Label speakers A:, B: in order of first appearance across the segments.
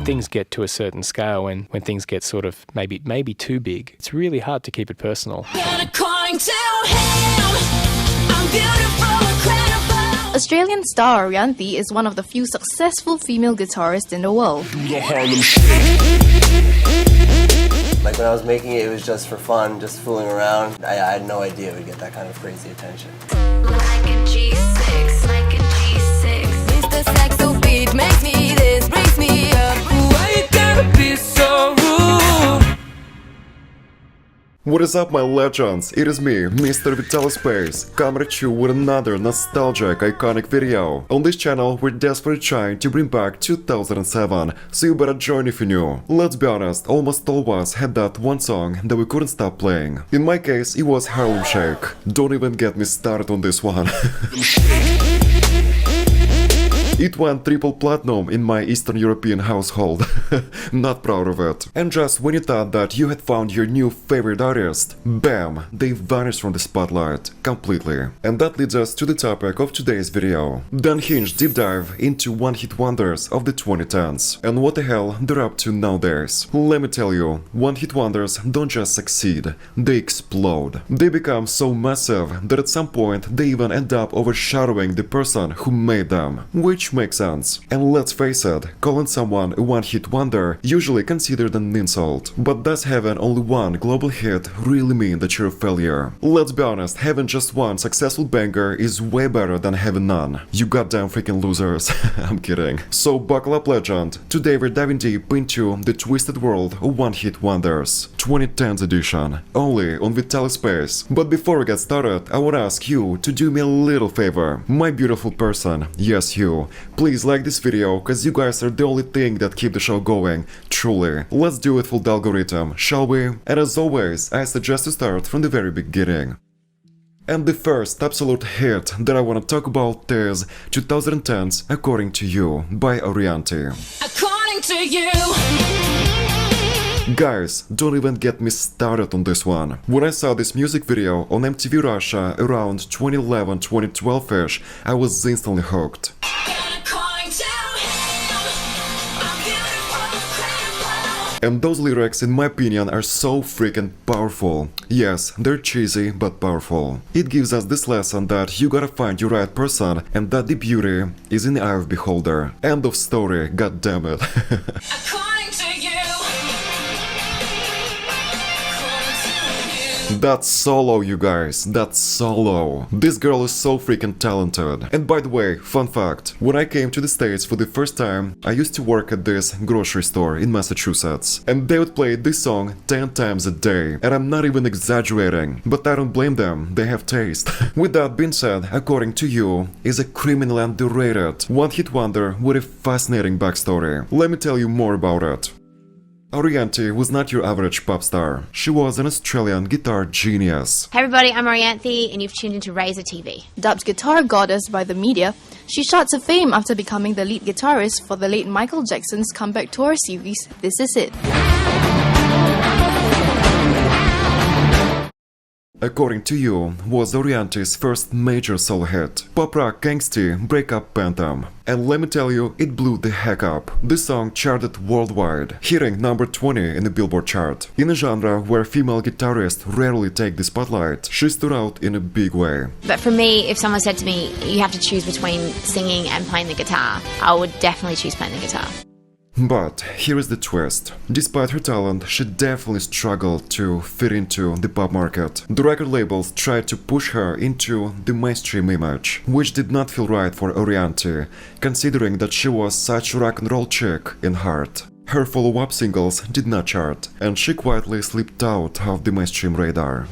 A: things get to a certain scale, when things get sort of maybe too big, it's really hard to keep it personal.
B: Australian star Orianthi is one of the few successful female guitarists in the world.
C: Like when I was making it, it was just for fun, just fooling around. I had no idea we'd get that kind of crazy attention.
D: Like a G6, like a G6. Mr. Saxobeat makes me this, brings me up. Why you gotta be so rude?
E: What is up, my legends? It is me, Mr. Vitalyspace, coming at you with another nostalgic, iconic video. On this channel, we're desperately trying to bring back 2007, so you better join if you're new. Let's be honest, almost all of us had that one song that we couldn't stop playing. In my case, it was Harlem Shake. Don't even get me started on this one. It went triple platinum in my Eastern European household. Not proud of it. And just when you thought that you had found your new favorite artist, bam, they vanished from the spotlight completely. And that leads us to the topic of today's video. The unhinged deep dive into one-hit wonders of the 2010s. And what the hell they're up to nowadays. Let me tell you, one-hit wonders don't just succeed, they explode. They become so massive that at some point they even end up overshadowing the person who made them. Which makes sense. And let's face it, calling someone a one-hit wonder usually considered an insult. But does having only one global hit really mean that you're a failure? Let's be honest, having just one successful banger is way better than having none. You goddamn freaking losers. I'm kidding. So buckle up, legend. Today we're diving deep into the twisted world of one-hit wonders. 2010s edition. Only on Vitalispace. But before we get started, I want to ask you to do me a little favor. My beautiful person, yes you. Please like this video, cause you guys are the only thing that keep the show going, truly. Let's do it for the algorithm, shall we? And as always, I suggest to start from the very beginning. And the first absolute hit that I want to talk about is 2010's According to You by Orianthi.
D: According to you.
E: Guys, don't even get me started on this one. When I saw this music video on MTV Russia around 2011-2012ish, I was instantly hooked. And those lyrics, in my opinion, are so freaking powerful. Yes, they're cheesy, but powerful. It gives us this lesson that you gotta find your right person and that the beauty is in the eye of the beholder. End of story, goddammit.
D: According to you.
E: That's solo, you guys, that's solo. This girl is so freaking talented. And by the way, fun fact, when I came to the States for the first time, I used to work at this grocery store in Massachusetts. And they would play this song 10 times a day. And I'm not even exaggerating, but I don't blame them, they have taste. With that being said, According to You is a criminally underrated one-hit wonder with a fascinating backstory. Let me tell you more about it. Orianthi was not your average pop star. She was an Australian guitar genius.
F: Hey everybody, I'm Orianthi and you've tuned into Razor TV.
B: Dubbed guitar goddess by the media, she shot to fame after becoming the lead guitarist for the late Michael Jackson's comeback tour series, This Is It.
E: According to You was Orianthi's first major solo hit, pop rock gangsty breakup anthem. And let me tell you, it blew the heck up. This song charted worldwide, hitting number 20 in the Billboard chart. In a genre where female guitarists rarely take the spotlight, she stood out in a big way.
F: But for me, if someone said to me, you have to choose between singing and playing the guitar, I would definitely choose playing the guitar.
E: But here is the twist. Despite her talent, she definitely struggled to fit into the pop market. The record labels tried to push her into the mainstream image, which did not feel right for Orianthi, considering that she was such a rock and roll chick in heart. Her follow-up singles did not chart, and she quietly slipped out of the mainstream radar.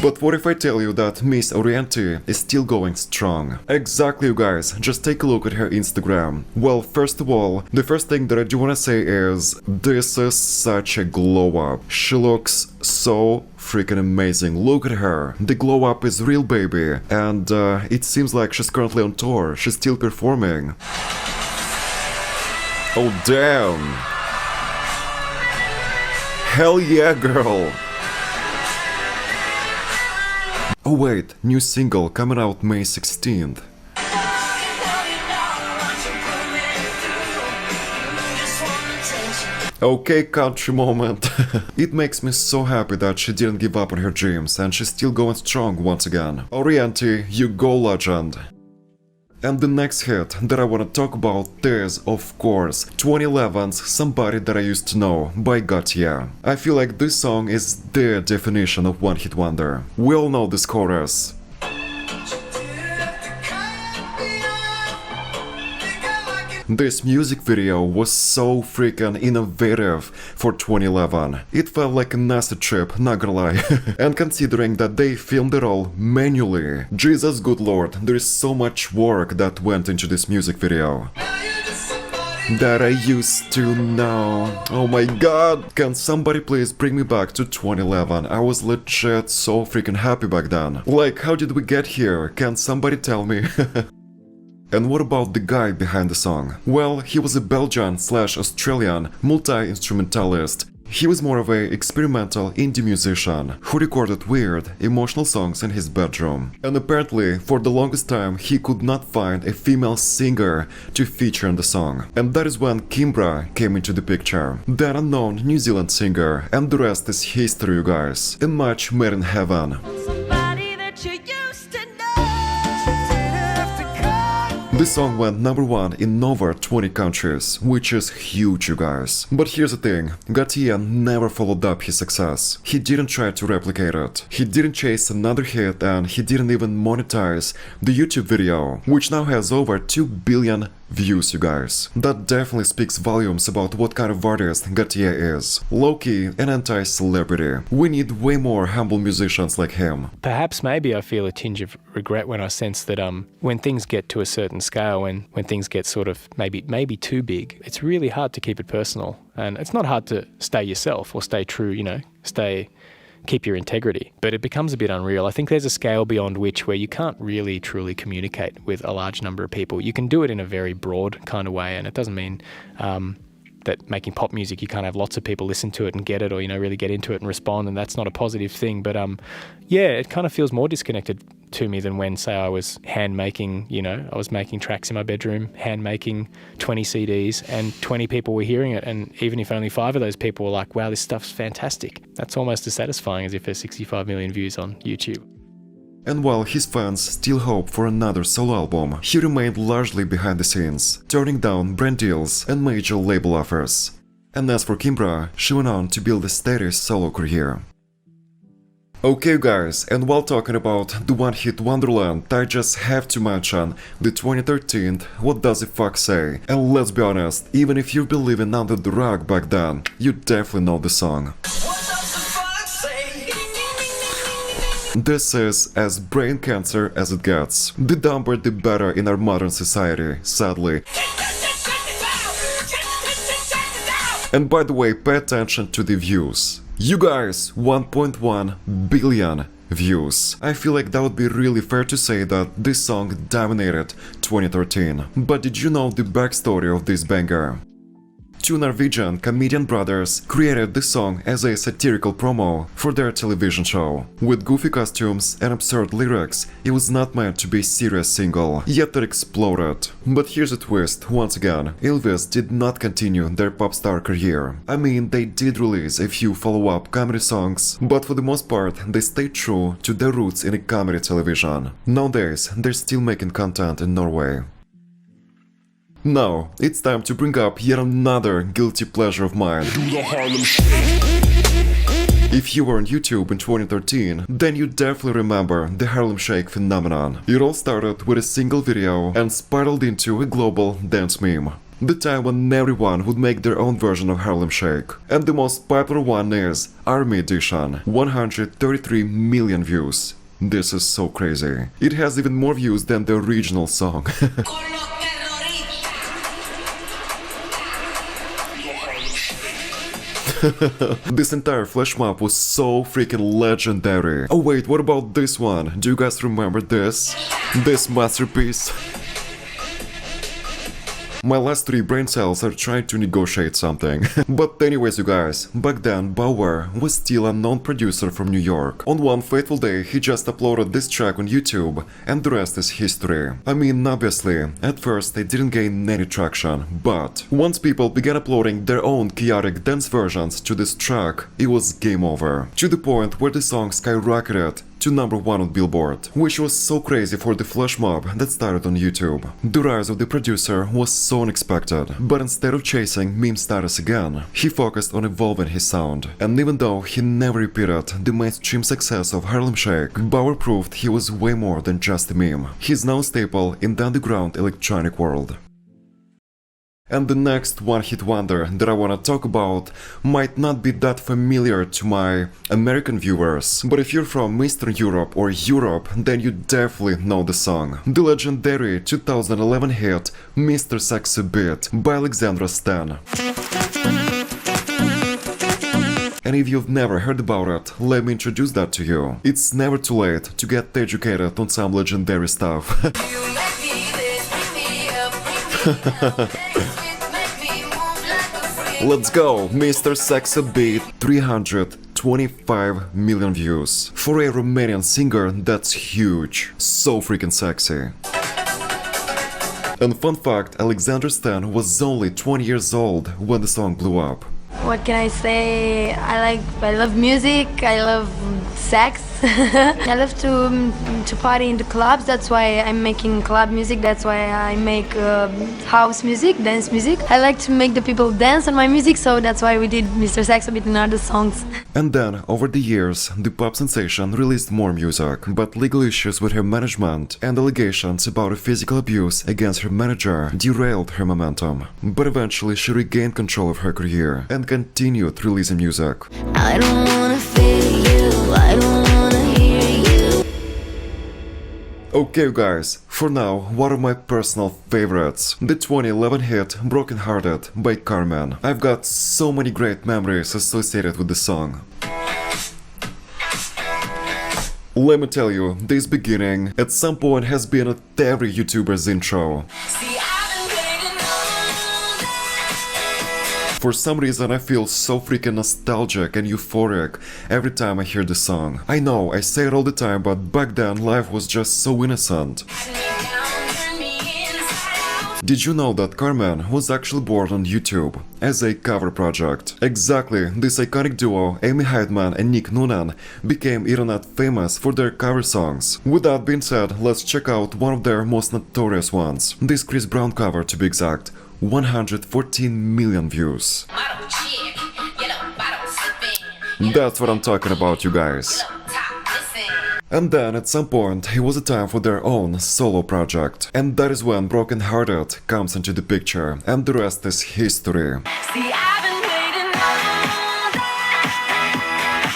E: But what if I tell you that Miss Orianthi is still going strong? Exactly, you guys, just take a look at her Instagram. Well, first of all, the first thing that I do wanna say is, this is such a glow up. She looks so freaking amazing. Look at her. The glow up is real, baby. And it seems like she's currently on tour. She's still performing. Oh damn. Hell yeah, girl. Oh wait, new single coming out May 16th. Okay, country moment. It makes me so happy that she didn't give up on her dreams and she's still going strong once again. Orianthi, you go legend. And the next hit that I wanna talk about is, of course, 2011's Somebody That I Used to Know by Gotye. I feel like this song is the definition of one-hit wonder. We all know this chorus. This music video was so freaking innovative for 2011. It felt like an acid trip, not gonna lie. And considering that they filmed it all manually, Jesus good lord, there is so much work that went into this music video. That I used to know. Oh my god, can somebody please bring me back to 2011? I was legit so freaking happy back then. Like, how did we get here? Can somebody tell me? And what about the guy behind the song? Well, he was a Belgian/Australian multi-instrumentalist. He was more of a experimental indie musician who recorded weird, emotional songs in his bedroom. And apparently, for the longest time, he could not find a female singer to feature in the song. And that is when Kimbra came into the picture. That unknown New Zealand singer, and the rest is history, you guys. A match made in heaven. This song went #1 in over 20 countries, which is huge, you guys. But here's the thing, Gotye never followed up his success. He didn't try to replicate it. He didn't chase another hit and he didn't even monetize the YouTube video, which now has over 2 billion views, you guys. That definitely speaks volumes about what kind of artist Gotye is. Low-key, an anti-celebrity. We need way more humble musicians like him.
A: Perhaps maybe I feel a tinge of regret when I sense that when things get to a certain scale, when things get sort of maybe too big, it's really hard to keep it personal. And it's not hard to stay yourself or stay true, you know, keep your integrity. But it becomes a bit unreal. I think there's a scale beyond which where you can't really truly communicate with a large number of people. You can do it in a very broad kind of way, and it doesn't mean that making pop music you can't have lots of people listen to it and get it, or, you know, really get into it and respond, and that's not a positive thing. But yeah, it kind of feels more disconnected to me than when, say, I was hand making, you know, I was making tracks in my bedroom, hand making 20 CDs, and 20 people were hearing it, and even if only 5 of those people were like, wow, this stuff's fantastic, that's almost as satisfying as if there's 65 million views on YouTube.
E: And while his fans still hope for another solo album, he remained largely behind the scenes, turning down brand deals and major label offers. And as for Kimbra, she went on to build a steady solo career. Okay guys, and while talking about the one-hit wonderland, I just have to mention the 2013 What Does It Fuck Say? And let's be honest, even if you've been living under the rug back then, you definitely know the song. This is as brain cancer as it gets. The dumber the better in our modern society, sadly. And by the way, pay attention to the views. You guys, 1.1 billion views. I feel like that would be really fair to say that this song dominated 2013. But did you know the backstory of this banger? Two Norwegian comedian brothers created this song as a satirical promo for their television show. With goofy costumes and absurd lyrics, it was not meant to be a serious single, yet it exploded. But here's a twist, once again, Ylvis did not continue their pop star career. I mean, they did release a few follow-up comedy songs, but for the most part, they stayed true to their roots in a comedy television. Nowadays, they're still making content in Norway. Now, it's time to bring up yet another guilty pleasure of mine. If you were on YouTube in 2013, then you definitely remember the Harlem Shake phenomenon. It all started with a single video and spiraled into a global dance meme. The time when everyone would make their own version of Harlem Shake. And the most popular one is Army Edition, 133 million views. This is so crazy. It has even more views than the original song. This entire flash mob was so freaking legendary. Oh wait, what about this one? Do you guys remember this? This masterpiece? My last 3 brain cells are trying to negotiate something. But anyways, you guys, back then Baauer was still a known producer from New York. On one fateful day, he just uploaded this track on YouTube, and the rest is history. I mean, obviously, at first they didn't gain any traction, but once people began uploading their own chaotic dance versions to this track, it was game over. To the point where the song skyrocketed to #1 on Billboard, which was so crazy for the flash mob that started on YouTube. The rise of the producer was so unexpected, but instead of chasing meme status again, he focused on evolving his sound. And even though he never repeated the mainstream success of Harlem Shake, Baauer proved he was way more than just a meme. He's now a staple in the underground electronic world. And the next one-hit wonder that I wanna talk about might not be that familiar to my American viewers, but if you're from Eastern Europe or Europe, then you definitely know the song. The legendary 2011 hit Mr. Saxobeat by Alexandra Stan. And if you've never heard about it, let me introduce that to you. It's never too late to get educated on some legendary stuff. Let's go! Mr. Saxobeat, 325 million views. For a Romanian singer, that's huge. So freaking sexy. And fun fact, Alexandra Stan was only 20 years old when the song blew up.
G: What can I say? I love music, I love sex. I love to party in the clubs, that's why I'm making club music, that's why I make house music, dance music. I like to make the people dance on my music, so that's why we did Mr. Saxobeat and other songs.
E: And then, over the years, the pop sensation released more music, but legal issues with her management and allegations about physical abuse against her manager derailed her momentum. But eventually she regained control of her career and continued releasing music.
D: I don't wanna feel you, I don't wanna hear you.
E: Okay guys, for now, one of my personal favorites, the 2011 hit Brokenhearted by Karmin. I've got so many great memories associated with the song. Let me tell you, this beginning at some point has been at every YouTuber's intro. For some reason I feel so freaking nostalgic and euphoric every time I hear the song. I know, I say it all the time, but back then life was just so innocent. Did you know that Karmin was actually born on YouTube as a cover project? Exactly, this iconic duo, Amy Heidman and Nick Noonan, became internet famous for their cover songs. With that being said, let's check out one of their most notorious ones. This Chris Brown cover, to be exact. 114 million views. That's what I'm talking about, you guys. And then at some point it was a time for their own solo project. And that is when Brokenhearted comes into the picture, and the rest is history.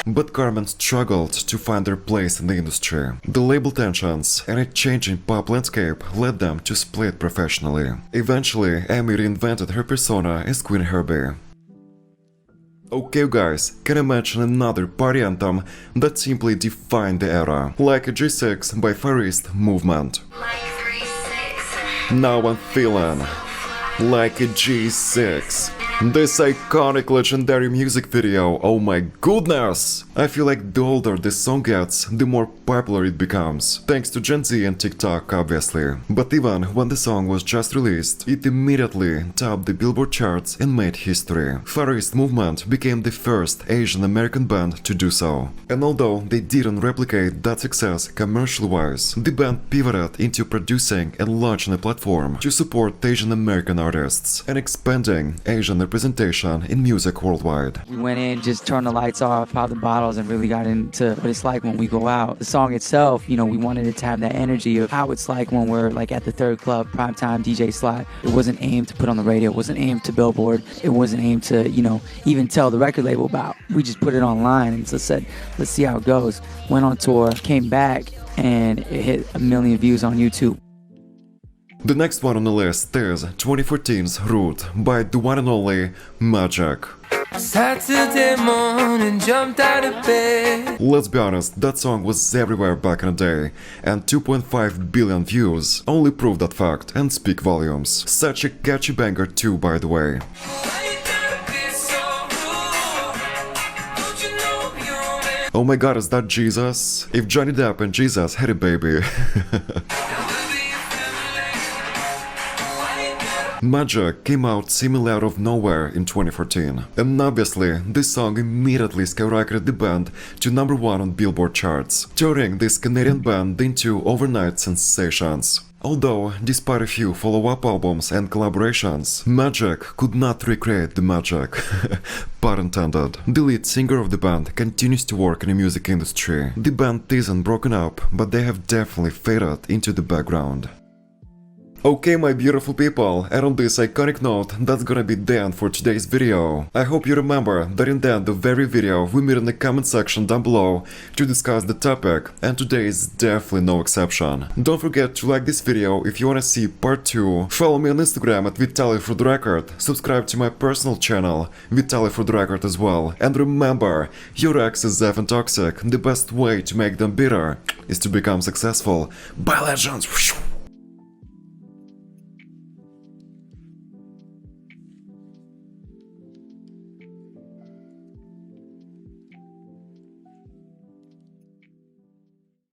E: But Karmin struggled to find their place in the industry. The label tensions and a changing pop landscape led them to split professionally. Eventually, Amy reinvented her persona as Queen Herbie. Okay guys, can I mention another party anthem that simply defined the era? Like a G6 by Far East Movement. Now I'm feeling like a G6. This iconic legendary music video, oh my goodness! I feel like the older this song gets, the more popular it becomes, thanks to Gen Z and TikTok obviously. But even when the song was just released, it immediately topped the Billboard charts and made history. Far East Movement became the first Asian American band to do so. And although they didn't replicate that success commercial-wise, the band pivoted into producing and launching a platform to support Asian American artists and expanding Asian representation in music worldwide.
H: We went in, just turned the lights off, popped the bottles, and really got into what it's like when we go out. The song itself, you know, we wanted it to have that energy of how it's like when we're like at the third club, primetime DJ slot. It wasn't aimed to put on the radio, it wasn't aimed to Billboard, it wasn't aimed to, you know, even tell the record label about. We just put it online and just said, let's see how it goes. Went on tour, came back, and it hit 1 million views on YouTube.
E: The next one on the list is 2014's Root by the one and only Magic.
I: Saturday morning, jumped out of bed.
E: Let's be honest, that song was everywhere back in the day, and 2.5 billion views only prove that fact and speak volumes. Such a catchy banger too, by the way. Oh my god, is that Jesus? If Johnny Depp and Jesus had a baby. Magic came out seemingly out of nowhere in 2014, and obviously this song immediately skyrocketed the band to #1 on Billboard charts, turning this Canadian band into overnight sensations. Although, despite a few follow-up albums and collaborations, Magic could not recreate the magic. Pun intended. The lead singer of the band continues to work in the music industry. The band isn't broken up, but they have definitely faded into the background. Okay, my beautiful people, and on this iconic note, that's gonna be the end for today's video. I hope you remember that in the end of every video we meet in the comment section down below to discuss the topic, and today is definitely no exception. Don't forget to like this video if you wanna see part 2, follow me on Instagram at Vitaly, subscribe to my personal channel, Vitaly as well, and remember, your ex is effing toxic, the best way to make them bitter is to become successful. Bye legends!